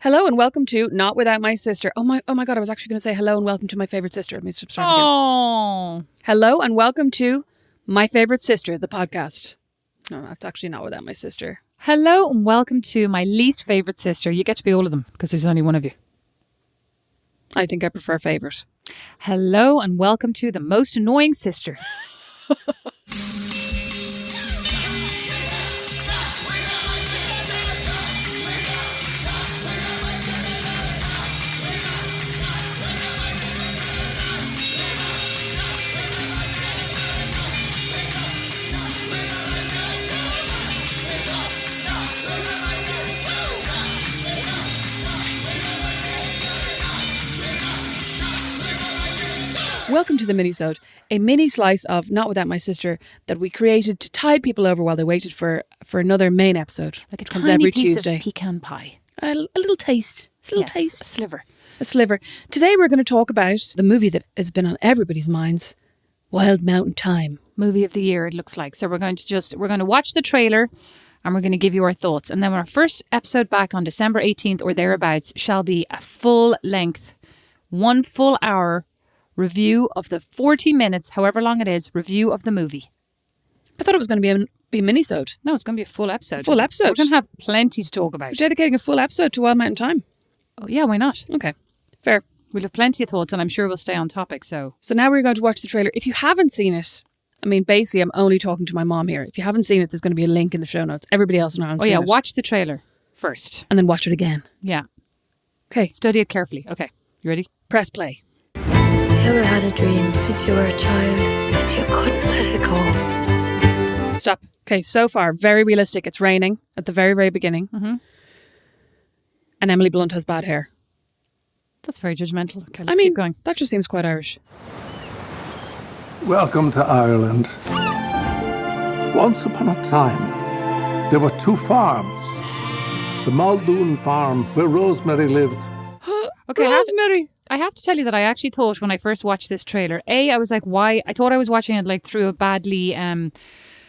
Hello and welcome to Not Without My Sister. Oh my God, I was actually going to say hello and welcome to my favourite sister. Let me start again. Oh. Hello and welcome to My Favourite Sister, the podcast. No, that's actually Not Without My Sister. Hello and welcome to my least favourite sister. You get to be all of them because there's only one of you. I think I prefer favourite. Hello and welcome to the most annoying sister. Welcome to the Minisode, a mini slice of Not Without My Sister that we created to tide people over while they waited for another main episode. Like a comes tiny every piece Tuesday. of pecan pie. A little taste. It's a little taste. A sliver. A sliver. Today we're going to talk about the movie that has been on everybody's minds, Wild Mountain Thyme. Movie of the year, it looks like. So we're going to watch the trailer and we're going to give you our thoughts. And then our first episode back on December 18th or thereabouts shall be a full length, 1 full hour review of the 40 minutes, however long it is, review of the movie. I thought it was going to be a minisode. No, it's going to be a full episode. Full episode. We're going to have plenty to talk about. We're dedicating a full episode to Wild Mountain Thyme. Oh, yeah, why not? Okay, fair. We'll have plenty of thoughts and I'm sure we'll stay on topic. So now we're going to watch the trailer. If you haven't seen it, I mean, basically, I'm only talking to my mom here. If you haven't seen it, there's going to be a link in the show notes. Everybody else around. Oh, yeah, watch the trailer first. And then watch it again. Yeah. Okay. Study it carefully. Okay, you ready? Press play. You ever had a dream since you were a child and you couldn't let it go? Stop. Okay, so far, very realistic. It's raining at the very, very beginning. Mm-hmm. And Emily Blunt has bad hair. That's very judgmental. Okay, let's keep going. That just seems quite Irish. Welcome to Ireland. Once upon a time, there were 2 farms. The Muldoon farm, where Rosemary lived. Okay, Rosemary. I have to tell you that I actually thought when I first watched this trailer, I was like, why? I thought I was watching it like through a badly, A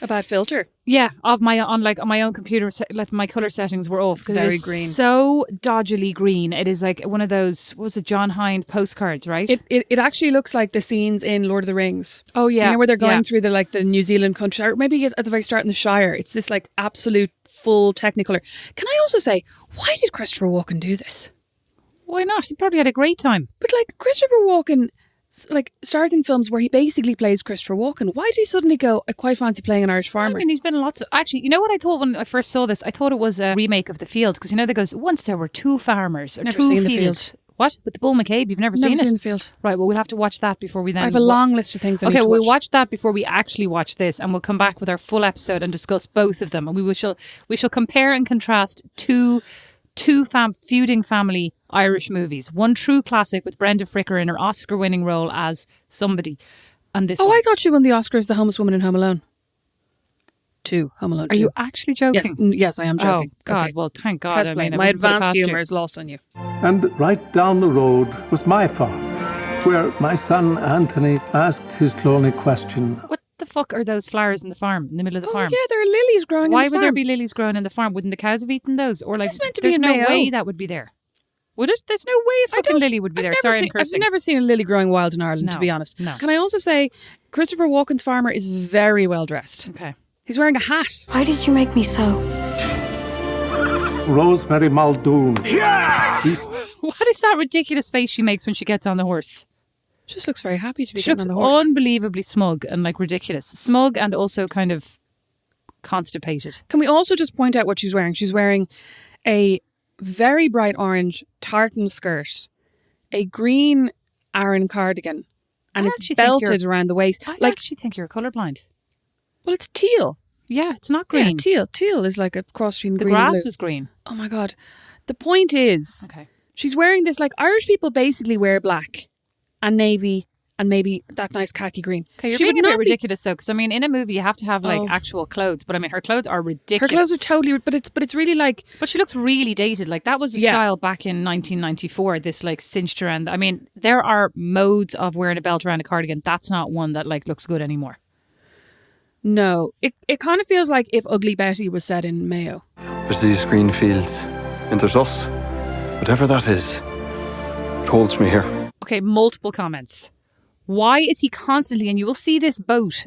bad filter. yeah, on my own computer, like my color settings were off. It's very it is green. So dodgily green. It is like one of those, what was it, John Hind postcards, right? It actually looks like the scenes in Lord of the Rings. Oh yeah, You know where they're going yeah. through the New Zealand country, or maybe at the very start in the Shire. It's this like absolute full Technicolor. Can I also say, why did Christopher Walken do this? Why not? He probably had a great time. But like Christopher Walken, like stars in films where he basically plays Christopher Walken. Why did he suddenly go, I quite fancy playing an Irish farmer? I mean, he's been in lots of... Actually, you know what I thought when I first saw this? I thought it was a remake of The Field. Because, you know, there goes, once there were 2 farmers. Or Never 2 seen The fields. Field. What? With the Bull McCabe? You've never seen it? The Field. Right, well, we'll have to watch that before we then... I have a long list of things I need to watch. we'll watch that before we actually watch this. And we'll come back with our full episode and discuss both of them. And we shall compare and contrast two feuding family Irish movies. One true classic with Brenda Fricker in her Oscar-winning role as somebody. And this one. I thought she won the Oscars, the homeless woman in Home Alone. 2, Home Alone 2. Are you actually joking? Yes, I am joking. Oh, God. Okay. Well, thank God. Press I play. mean, I My wouldn't put it advanced past you. humour is lost on you. And right down the road was my farm, where my son Anthony asked his lonely question. What the fuck are those flowers in the farm, in the middle of the farm? Yeah, there are lilies growing Why in the would farm. there be lilies growing in the farm? Wouldn't the cows have eaten those? Or like, this meant to be there's in no Mayo? way that would be there. Would it? There's no way a fucking lily would be there. Sorry, I'm I've cursing. never seen a lily growing wild in Ireland, to No, be honest. no. Can I also say, Christopher Walken's farmer is very well dressed. Okay. He's wearing a hat. Why did you make me so? Rosemary Muldoon. What is that ridiculous face she makes when she gets on the horse? Just looks very happy to be She getting looks on the horse. unbelievably smug and like ridiculous. Smug and also kind of constipated. Can we also just point out what she's wearing? She's wearing a very bright orange tartan skirt, a green Aran cardigan, and I it's actually think belted you're- around the waist. I Like, actually think you're colourblind. well, it's teal. Yeah, it's not Yeah, green. teal. Teal is like a cross between The green and grass blue. is green. Oh my God. The point is, Okay. she's wearing this, like Irish people basically wear black and navy and maybe that nice khaki green. Okay, you're She being would a bit not be- ridiculous though, because I mean, in a movie you have to have like Oh. actual clothes, but I mean, her clothes are Her ridiculous. clothes are totally, but it's really like, But she looks really dated. Like that was the Yeah. style back in 1994. This like cinched around. I mean, there are modes of wearing a belt around a cardigan. That's not one that like looks good anymore. no. It kind of feels like if Ugly Betty was set in Mayo. There's these green fields, and there's us. Whatever that is, it holds me here. Okay, multiple comments. Why is he constantly, and you will see this boat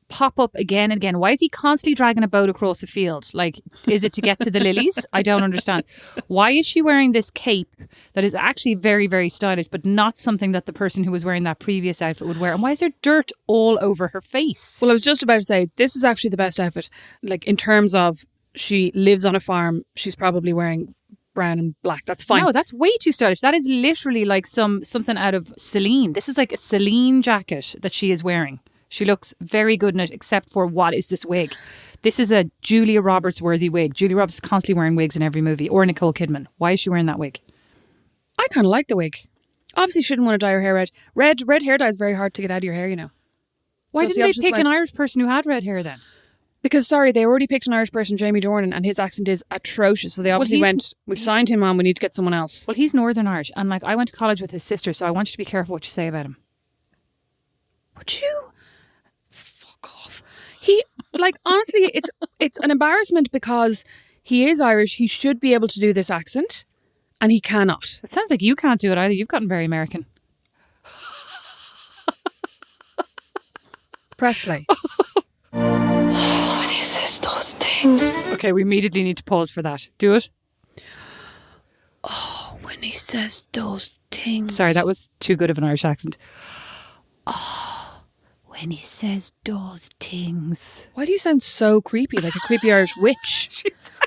pop up again and again. Why is he constantly dragging a boat across a field? Like, is it to get to the lilies? I don't understand. Why is she wearing this cape that is actually very, very stylish, but not something that the person who was wearing that previous outfit would wear? And why is there dirt all over her face? Well, I was just about to say, this is actually the best outfit. Like, in terms of she lives on a farm, she's probably wearing brown and black. That's fine. No, that's way too stylish. That is literally like something out of Celine. This is like a Celine jacket that she is wearing. She looks very good in it, except for what is this wig? This is a Julia Roberts worthy wig. Julia Roberts is constantly wearing wigs in every movie. Or Nicole Kidman. Why is she wearing that wig? I kind of like the wig. Obviously, she didn't want to dye her hair red. Red hair dye is very hard to get out of your hair, you know. Why So didn't they she pick went- an Irish person who had red hair then? Because, sorry, they already picked an Irish person, Jamie Dornan, and his accent is atrocious. So they obviously he's- went, we've signed him on, we need to get someone else. Well, he's Northern Irish. And like, I went to college with his sister, so I want you to be careful what you say about him. Would you? Fuck off. He, like, honestly, it's an embarrassment because he is Irish. He should be able to do this accent, and he cannot. It sounds like you can't do it either. You've gotten very American. Press play. When he says those things. Okay, we immediately need to pause for that. Do it. When he says those things. Sorry, that was too good of an Irish accent. When he says those things. Why do you sound so creepy, like a creepy Irish witch?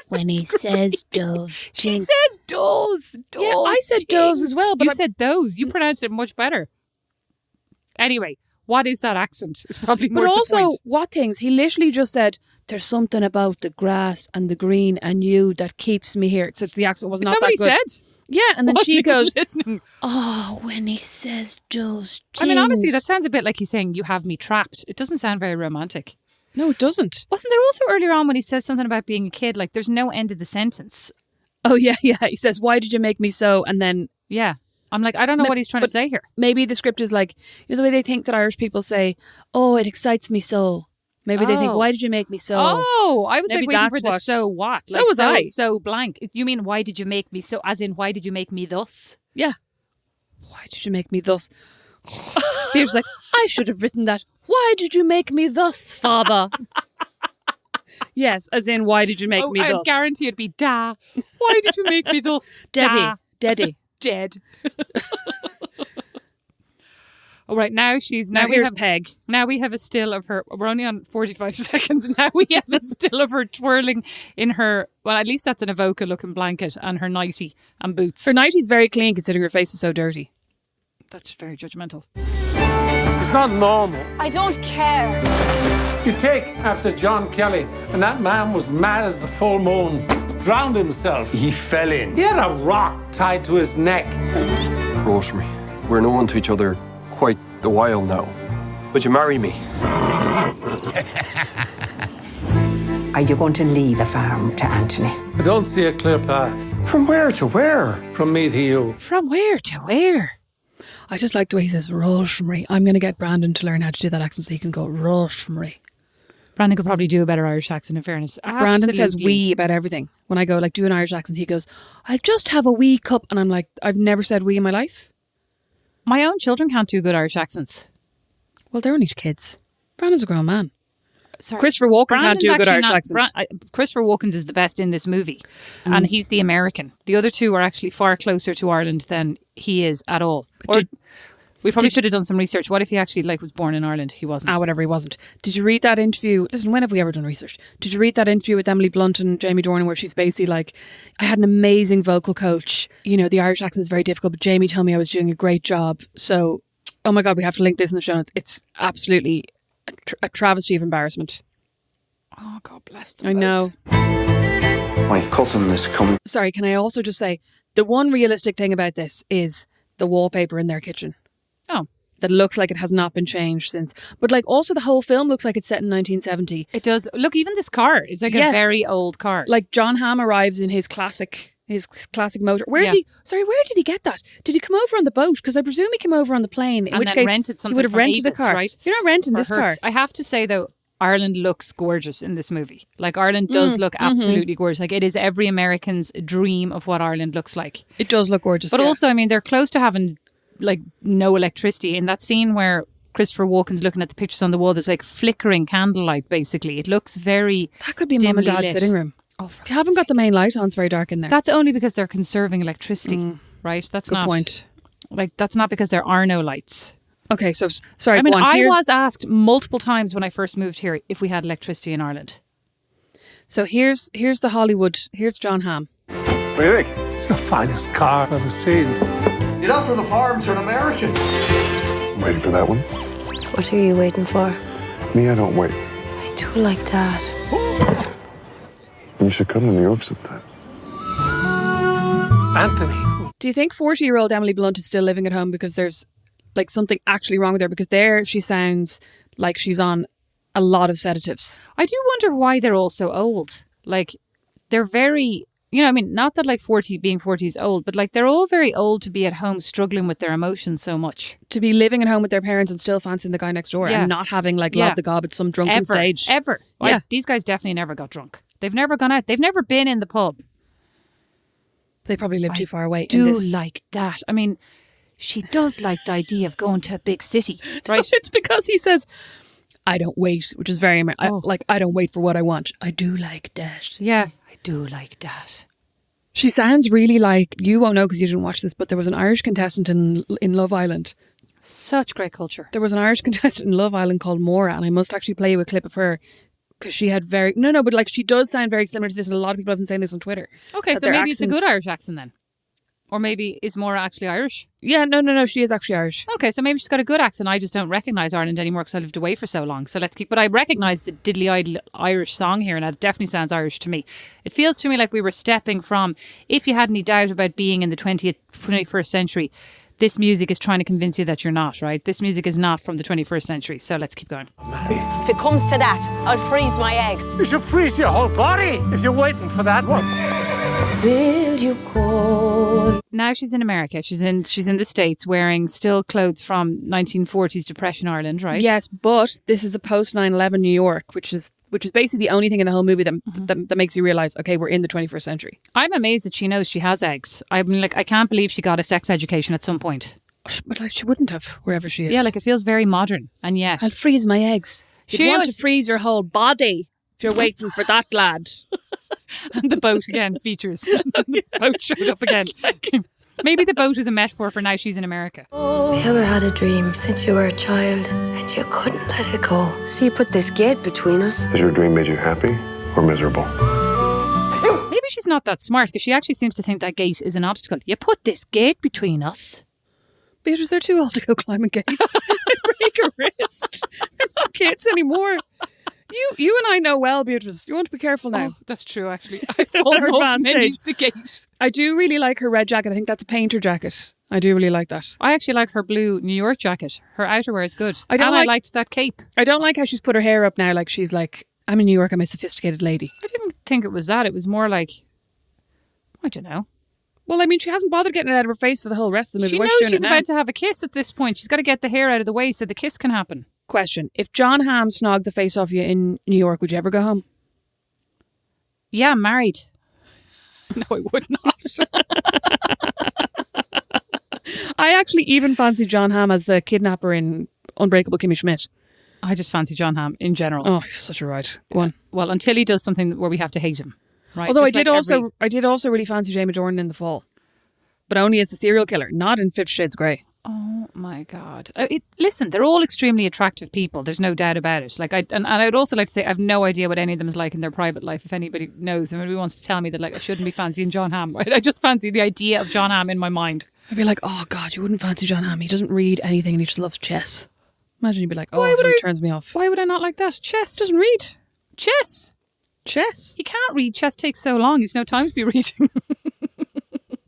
When he says those She says those. Yeah, I said those as well, but you said those. You pronounced it much better. Anyway, what is that accent? It's probably more But the also, point. what things? He literally just said, there's something about the grass and the green and you that keeps me here. Except the accent was Is not that what he good. said? Yeah, and then Wasn't she even goes, listening. Oh, when he says those things. I mean, honestly, that sounds a bit like he's saying, you have me trapped. It doesn't sound very romantic. no, it doesn't. Wasn't there also earlier on when he says something about being a kid, like there's no end of the sentence? Oh, yeah. He says, why did you make me so? And then Yeah. I'm like, I don't know Ma- what he's trying to but- say here. maybe the script is like, you know, the way they think that Irish people say, oh, it excites me so. Maybe they think, Oh. why did you make me so? Oh, I was Maybe like waiting for that's the what- so what. So was I. So blank. You mean, why did you make me so? As in, why did you make me thus? Yeah. Why did you make me thus? He was like, I should have written that. Why did you make me thus, father? Yes, as in, why did you make me I thus? guarantee it'd be da. Why did you make me thus? Daddy. Da. Daddy. Dead. All right, now Now we here's have Peg. Now we have a still of her. We're only on 45 seconds. Now we have a still of her twirling in her. Well, at least that's an Avoca looking blanket and her nightie and boots. Her nighty's very clean considering her face is so dirty. That's very judgmental. It's not normal. I don't care. You take after John Kelly, and that man was mad as the full moon. Drowned himself. He fell in. He had a rock tied to his neck. Rosemary, we're known to each other quite a while now. Would you marry me? Are you going to leave the farm to Anthony? I don't see a clear path. From where to where? From me to you. From where to where? I just like the way he says Rosemary. I'm going to get Brandon to learn how to do that accent so he can go Rosemary. Brandon could probably do a better Irish accent, in fairness. Brandon says Absolutely. we about everything. When I go, like, do an Irish accent, he goes, I'll just have a wee cup. And I'm like, I've never said we in my life. My own children can't do good Irish accents. Well, they're only kids. Brandon's a grown man. Sorry. Christopher Walken can't Brandon's do a good actually Irish not- accent. Christopher Walken's is the best in this movie, and he's the American. The other two are actually far closer to Ireland than he is at all. Or we probably should have done some research. What if he actually was born in Ireland? He wasn't. Whatever, he wasn't. Did you read that interview? Listen, when have we ever done research? Did you read that interview with Emily Blunt and Jamie Dornan where she's basically like, I had an amazing vocal coach. You know, the Irish accent is very difficult, but Jamie told me I was doing a great job. So, oh my God, we have to link this in the show notes. It's absolutely a travesty of embarrassment. Oh, God bless them. I know. My cousin is coming. Sorry, can I also just say, the one realistic thing about this is the wallpaper in their kitchen. Oh, That looks like it has not been changed since. But like also the whole film looks like it's set in 1970. it does. Look, even this car is like Yes. a very old car. Like John Hamm arrives in his classic motor. Where Yeah. did he get that? Did he come over on the boat? Because I presume he came over on the plane. In And which then case rented something he would have from rented Avis, the car. right? You're not renting Or this Hertz. car. I have to say though, Ireland looks gorgeous in this movie. Like Ireland does look absolutely gorgeous. Like it is every American's dream of what Ireland looks like. It does look gorgeous. But also, I mean, they're close to having like no electricity. In that scene where Christopher Walken's looking at the pictures on the wall, there's like flickering candlelight basically. It looks very that could be mum and dad's lit. sitting room. Oh, if you haven't got the main light on, it's very dark in there. That's only because they're conserving electricity, right? That's Good not point. Like that's not because there are no lights. Okay, so sorry. I mean, go on. I was asked multiple times when I first moved here if we had electricity in Ireland. So here's the Hollywood. Here's John Hamm. What do you think? It's the finest car I've ever seen. You're not from the farm to an American. Waiting for that one? What are you waiting for? Me, I don't wait. I do like that. You should come to New York sometime. Anthony. Do you think 40-year-old Emily Blunt is still living at home because there's like something actually wrong with her? Because there she sounds like she's on a lot of sedatives. I do wonder why they're all so old. Like, they're very, I mean, not that like 40 is old, but like they're all very old to be at home struggling with their emotions so much. To be living at home with their parents and still fancying the guy next door and not having like lob the gob at some drunken stage. Ever. Yeah. Like, these guys definitely never got drunk. They've never gone out. They've never been in the pub. They probably live too far away. Do like that. I mean, she does like the idea of going to a big city, right? It's because he says, I don't wait, which is very, I don't wait for what I want. I do like that. Yeah, I do like that. She sounds really like, you won't know because you didn't watch this, but there was an Irish contestant in Love Island. Such great culture. There was an Irish contestant in Love Island called Maura, and I must actually play you a clip of her because she had but like she does sound very similar to this, and a lot of people have been saying this on Twitter. Okay, so maybe it's a good Irish accent then. Or maybe is Maura actually Irish? Yeah, no, she is actually Irish. Okay, so maybe she's got a good accent. I just don't recognise Ireland anymore because I lived away for so long. So let's keep. But I recognise the diddly-eyed Irish song here, and it definitely sounds Irish to me. It feels to me like we were stepping from. If you had any doubt about being in the 21st century, this music is trying to convince you that you're not. Right? This music is not from the 21st century. So let's keep going. If it comes to that, I'll freeze my eggs. You should freeze your whole body if you're waiting for that one. Will you call? Now she's in America. She's in the States wearing still clothes from 1940s Depression Ireland, right? Yes, but this is a post 9/11 New York, which is basically the only thing in the whole movie that makes you realise, okay, we're in the 21st century. I'm amazed that she knows she has eggs. I mean, like, I can't believe she got a sex education at some point. But like, she wouldn't have, wherever she is. Yeah, like it feels very modern, and yet I'll freeze my eggs. She You'd want knows- to freeze your whole body if you're waiting for that, lad. and the boat again features. The boat showed up again. Maybe the boat was a metaphor for now she's in America. Have you ever had a dream since you were a child and you couldn't let it go? So you put this gate between us? Has your dream made you happy or miserable? Maybe she's not that smart because she actually seems to think that gate is an obstacle. You put this gate between us. Beatrice, they're too old to go climbing gates. They break a wrist. They're not kids anymore. You and I know well, Beatrice. You want to be careful now. Oh, that's true, actually. I almost missed the gate. I do really like her red jacket. I think that's a painter jacket. I do really like that. I actually like her blue New York jacket. Her outerwear is good. I liked that cape. I don't like how she's put her hair up now. Like she's like, I'm in New York. I'm a sophisticated lady. I didn't think it was that. It was more like, I don't know. Well, I mean, she hasn't bothered getting it out of her face for the whole rest of the movie. She Why is knows doing she's it now? about to have a kiss at this point. She's got to get the hair out of the way so the kiss can happen. Question. If John Hamm snogged the face off you in New York, would you ever go home? Yeah, I'm married. No, I would not. I actually even fancy John Hamm as the kidnapper in Unbreakable Kimmy Schmidt. I just fancy John Hamm in general. Oh, he's such a ride. Go on. Well, until he does something where we have to hate him. Right? Although Just I did also really fancy Jamie Dornan in The Fall. But only as the serial killer, not in 50 Shades Grey. Oh my God. Listen, they're all extremely attractive people. There's no doubt about it. Like, and I would also like to say, I have no idea what any of them is like in their private life. If anybody knows, if anybody wants to tell me that, like, I shouldn't be fancying John Hamm, right? I just fancy the idea of John Hamm in my mind. I'd be like, oh God, you wouldn't fancy John Hamm. He doesn't read anything and he just loves chess. Imagine you'd be like, oh, that's what turns me off. Why would I not like that? Chess. Doesn't read. Chess. Chess. He can't read. Chess takes so long. He's no time to be reading.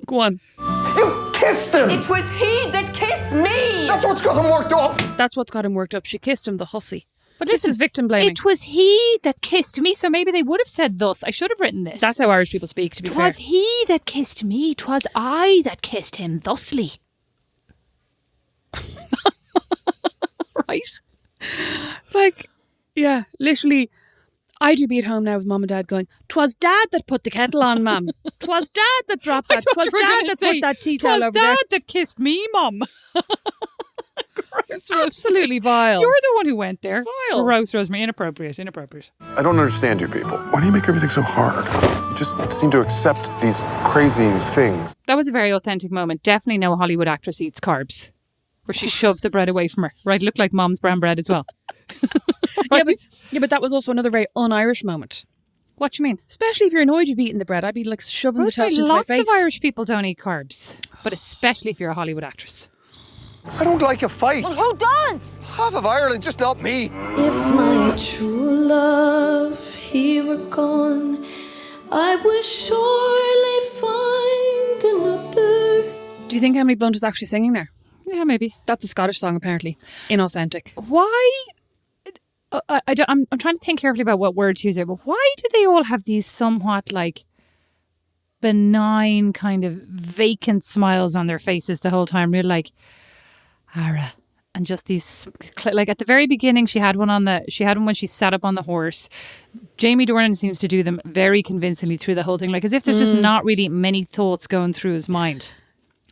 Go on. You kissed him! It was he that kissed me! That's what's got him worked up! That's what's got him worked up. She kissed him, the hussy. But This listen, is victim blaming. it was he that kissed me, so maybe they would have said thus. I should have written this. That's how Irish people speak, to be fair. 'Twas he that kissed me, 'twas I that kissed him thusly. Right? Like, Yeah, literally. I do be at home now with mum and dad going, 'twas dad that put the kettle on, mum. 'Twas dad that dropped that. 'Twas dad that put that tea towel over there. 'Twas dad that kissed me, mum. Gross, Absolutely vile. You're the one who went there. Vile. Gross, Rosemary. Inappropriate. I don't understand you people. Why do you make everything so hard? You just seem to accept these crazy things. That was a very authentic moment. Definitely no Hollywood actress eats carbs. Where she shoved the bread away from her. Right, looked like Mom's brown bread as well. Yeah, but that was also another very un-Irish moment. What do you mean? Especially if you're annoyed you've eaten the bread. I'd be like shoving the toast into my Lots face. of Irish people don't eat carbs. But especially if you're a Hollywood actress. I don't like a fight. Well, who does? Half of Ireland, just not me. If my true love he were gone, I would surely find another. Do you think Emily Blunt is actually singing there? Yeah, maybe. That's a Scottish song, apparently. Inauthentic. Why? I'm trying to think carefully about what word to use here, but why do they all have these somewhat like benign kind of vacant smiles on their faces the whole time? You're like, Ara. And just these, like at the very beginning, she had one when she sat up on the horse. Jamie Dornan seems to do them very convincingly through the whole thing, like as if there's just not really many thoughts going through his mind.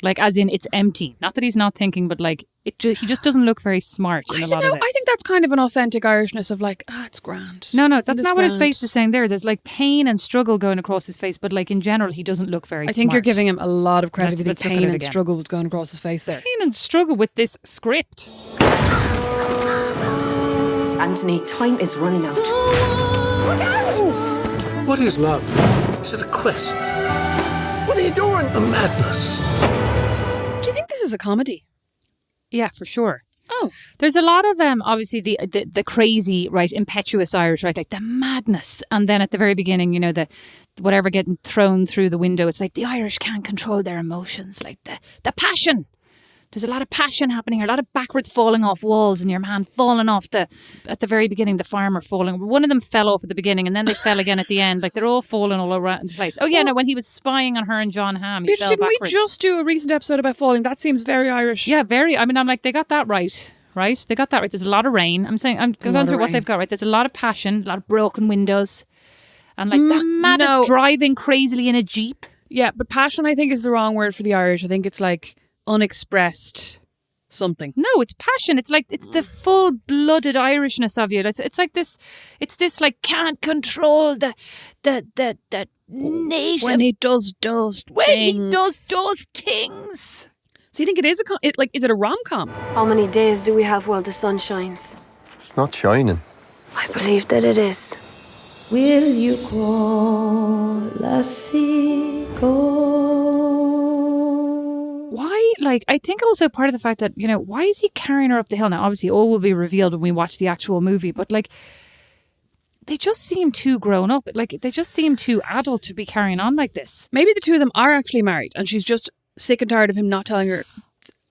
Like, as in, it's empty. Not that he's not thinking, but like, he just doesn't look very smart in a lot of this. I think that's kind of an authentic Irishness of like, it's grand. No, that's Isn't not this what his grand? face is saying there. There's like pain and struggle going across his face, but like in general, he doesn't look very smart. I think you're giving him a lot of credit for the Let's look at pain it and again. struggle was going across his face there. Pain and struggle with this script. Anthony, time is running out. What is love? Is it a quest? What are you doing? A madness? Do you think this is a comedy? Yeah, for sure. Oh. There's a lot of obviously the crazy, right, impetuous Irish, right, like the madness, and then at the very beginning, you know, the whatever getting thrown through the window. It's like the Irish can't control their emotions, like the passion. There's a lot of passion happening here, a lot of backwards falling off walls, and your man falling off at the very beginning, the farmer falling. One of them fell off at the beginning, and then they fell again at the end. Like they're all falling all around the place. Oh yeah, no, when he was spying on her and John Hamm, he fell Didn't we backwards. just do a recent episode about falling? That seems very Irish. Yeah, very. I mean, I'm like, they got that right. Right? They got that right. There's a lot of rain. I'm going through what they've got right. There's a lot of passion, a lot of broken windows, and like that man is driving crazily in a Jeep. Yeah, but passion I think is the wrong word for the Irish. I think it's like unexpressed something. No, it's passion. It's like it's the full-blooded Irishness of you. It's like this. It's this like can't control the native When he does those when things. he does those things. So you think it is is it a rom-com? How many days do we have while the sun shines? It's not shining. I believe that it is. Will you go, lassie, go? Why? Like, I think also part of the fact that, you know, why is he carrying her up the hill? Now, obviously, all will be revealed when we watch the actual movie, but like, they just seem too grown up. Like, they just seem too adult to be carrying on like this. Maybe the two of them are actually married and she's just sick and tired of him not telling her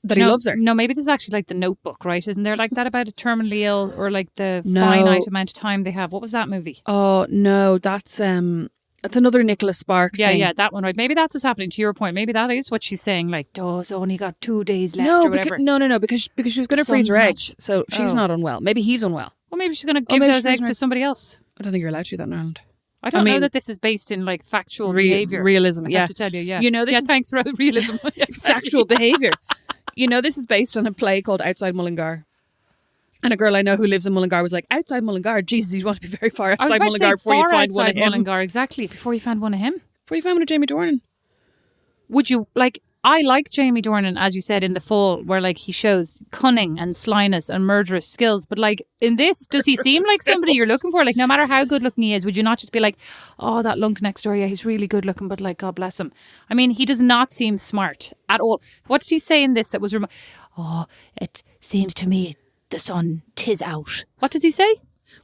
that he loves her. No, maybe this is actually like The Notebook, right? Isn't there like that about a terminally ill or like the No. finite amount of time they have? What was that movie? Oh, no, that's another Nicholas Sparks thing. Yeah, that one, right? Maybe that's what's happening to your point. Maybe that is what she's saying, like, Doe's only got 2 days left No, or whatever. because she was going to freeze her sun's not- eggs, so she's Oh. not unwell. Maybe he's unwell. Well, maybe she's going to give maybe those she's eggs to right. somebody else. I don't think you're allowed to do that in Ireland. I don't know mean, that this is based in like factual behavior. Realism, I yeah. have to tell you, yeah. You know, this yeah, is- thanks, realism. Factual behaviour. You know, this is based on a play called Outside Mullingar. And a girl I know who lives in Mullingar was like, outside Mullingar? Jesus, you'd want to be very far I was outside about to say Mullingar before you far find one of outside him. Mullingar, exactly, before you found one of him. Before you find one of Jamie Dornan. Would you, like, I like Jamie Dornan, as you said, in The Fall, where, like, he shows cunning and slyness and murderous skills. But, like, in this, does he seem like somebody you're looking for? Like, no matter how good looking he is, would you not just be like, oh, that lunk next door, yeah, he's really good looking, but, like, God bless him. I mean, he does not seem smart at all. What does he say in this that was... oh, it seems to me the sun, 'tis out. What does he say?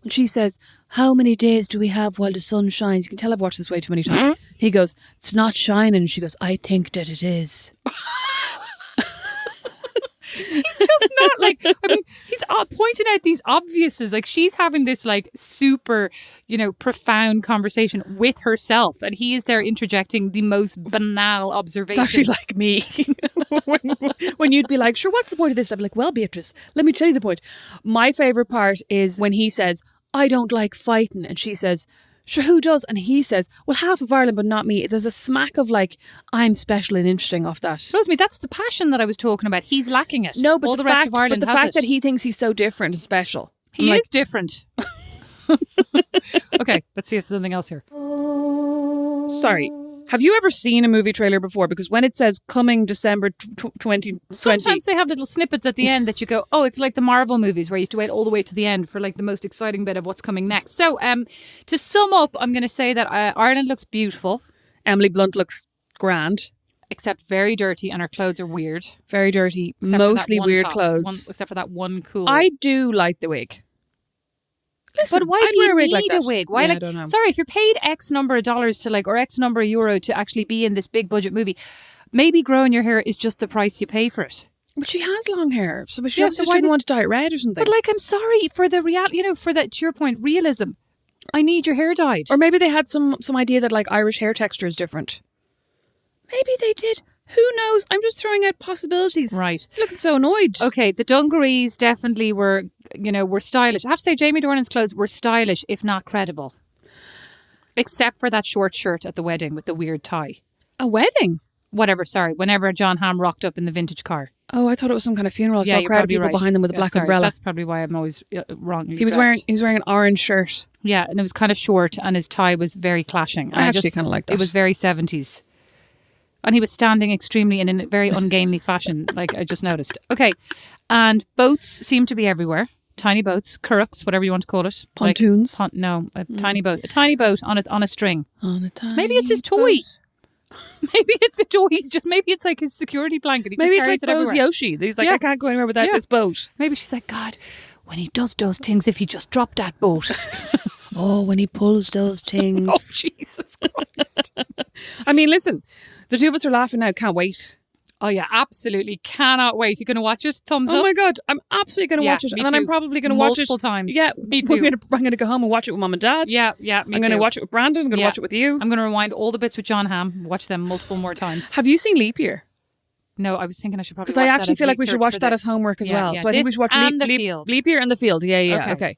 When she says, how many days do we have while the sun shines? You can tell I've watched this way too many times. He goes, it's not shining. And she goes, I think that it is. He's just not like, I mean, he's pointing out these obviouses. Like, she's having this like super, you know, profound conversation with herself, and he is there interjecting the most banal It's observations. actually like me. when you'd be like, sure, what's the point of this? I'd be like, well, Beatrice, let me tell you the point. My favourite part is when he says, I don't like fighting. And she says, sure, who does? And he says, well, half of Ireland, but not me. There's a smack of like, I'm special and interesting off that. Rosemary, that's the passion that I was talking about. He's lacking it. No, but all the rest of Ireland but the has fact it. that he thinks he's so different and special. He is different. Okay, let's see if there's something else here. Sorry. Have you ever seen a movie trailer before? Because when it says coming December 2020... Sometimes they have little snippets at the end that you go, oh, it's like the Marvel movies where you have to wait all the way to the end for like the most exciting bit of what's coming next. So to sum up, I'm going to say that Ireland looks beautiful. Emily Blunt looks grand. Except very dirty, and her clothes are weird. Very dirty. Except mostly for that one weird top. clothes. Except for that one cool... I do like the wig. Listen, but why I'd do wear you a wig need like a that. wig? Why, Yeah, like, I don't know. sorry, if you're paid X number of dollars to like, or X number of euro to actually be in this big budget movie, maybe growing your hair is just the price you pay for it. But she has long hair, so she Yeah, just so why didn't did- want to dye it red or something. But like, I'm sorry for the for that, to your point, realism. I need your hair dyed. Or maybe they had some idea that like Irish hair texture is different. Maybe they did. Who knows? I'm just throwing out possibilities. Right. You're looking so annoyed. Okay, the dungarees definitely were stylish. I have to say, Jamie Dornan's clothes were stylish, if not credible. Except for that short shirt at the wedding with the weird tie. A wedding? Whenever John Hamm rocked up in the vintage car. Oh, I thought it was some kind of funeral. I saw a you're crowd of probably people right. behind them with a Yeah, black sorry, umbrella. That's probably why I'm always wrong. He was wearing an orange shirt. Yeah, and it was kind of short, and his tie was very clashing. I actually kind of like that. It was very 70s. And he was standing extremely in a very ungainly fashion, like I just noticed. Okay, and boats seem to be everywhere. Tiny boats, currachs, whatever you want to call it. Pontoons? Like, tiny boat. A tiny boat on a string. On a tiny Maybe it's his toy. boat. Maybe it's a toy. Maybe it's like his security blanket. He Maybe just it's carries like it Bose everywhere. Yoshi. He's like, Yeah. I can't go anywhere without Yeah. this boat. Maybe she's like, God, when he does those things, if he just dropped that boat. Oh, when he pulls those things. Oh, Jesus Christ. I mean, listen, the two of us are laughing now. Can't wait. Oh, yeah, absolutely. Cannot wait. You going to watch it? Thumbs Oh up? my God, I'm absolutely going to Yeah, watch it. me And then I'm too. probably going to watch it Multiple times. Yeah, Me too. I'm going to go home and watch it with mum and dad. Yeah, me I'm going to too. watch it with Brandon. I'm going to Yeah. watch it with you. I'm going to rewind all the bits with John Hamm, watch them multiple more times. Have you seen Leap Year? No, I was thinking I should probably Because watch I that actually as feel like we should research watch for that this. as homework as Yeah, well. yeah. So I think we This should watch and The Field. Leap Year and The Field. Yeah. Okay.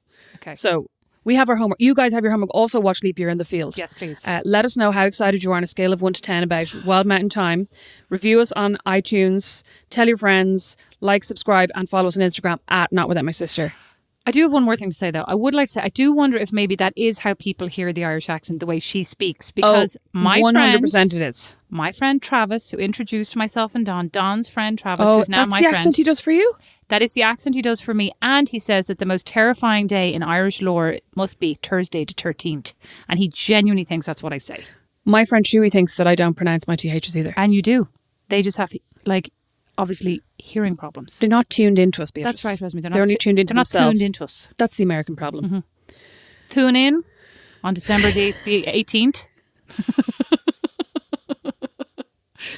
So we have our homework. You guys have your homework. Also watch Leap Year and The Field. Yes, please. Let us know how excited you are on a scale of 1 to 10 about Wild Mountain Thyme. Review us on iTunes. Tell your friends. Like, subscribe, and follow us on Instagram at Not Without My Sister. I do have one more thing to say, though. I would like to say, I do wonder if maybe that is how people hear the Irish accent, the way she speaks. Because my 100% it is. my friend Travis, who introduced myself and Don's friend Travis, Oh, who's now that's my the friend. accent he does for you? That is the accent he does for me. And he says that the most terrifying day in Irish lore must be Thursday the 13th. And he genuinely thinks that's what I say. My friend Shuey thinks that I don't pronounce my THs either. And you do. They just have, like, obviously hearing problems. They're not tuned into us, Beatrice. That's right, Rosemary. They're only tuned into they're not themselves. tuned into us. That's the American problem. Tune in on December the 18th.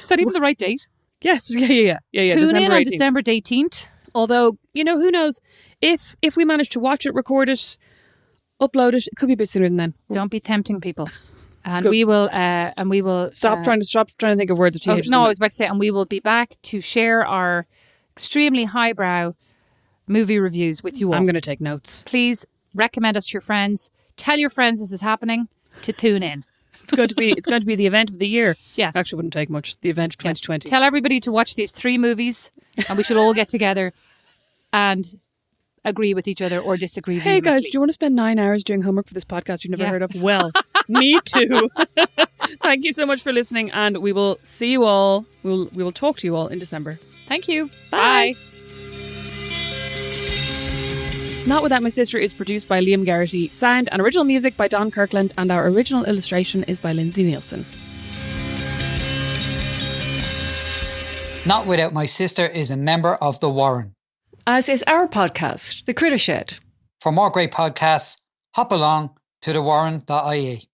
Is that even the right date? Yes, yeah. Tune December in on 18th. December 18th. Although, who knows? If we manage to watch it, record it, upload it, it could be a bit sooner than then. Don't be tempting people. And Good. we will Stop trying to think of words of THs. No, I was about to say, and we will be back to share our extremely highbrow movie reviews with you all. I'm going to take notes. Please recommend us to your friends. Tell your friends this is happening to tune in. It's going to be the event of the year. Yes. Actually, wouldn't take much. The event of 2020. Tell everybody to watch these 3 movies, and we should all get together and agree with each other or disagree. Hey guys, vehemently. do you want to spend 9 hours doing homework for this podcast you've never Yeah. heard of? Well, me too. Thank you so much for listening, and we will see you all. We will talk to you all in December. Thank you. Bye. Bye. Not Without My Sister is produced by Liam Garrity, sound and original music by Don Kirkland, and our original illustration is by Lindsay Nielsen. Not Without My Sister is a member of The Warren. As is our podcast, The Critter Shed. For more great podcasts, hop along to thewarren.ie.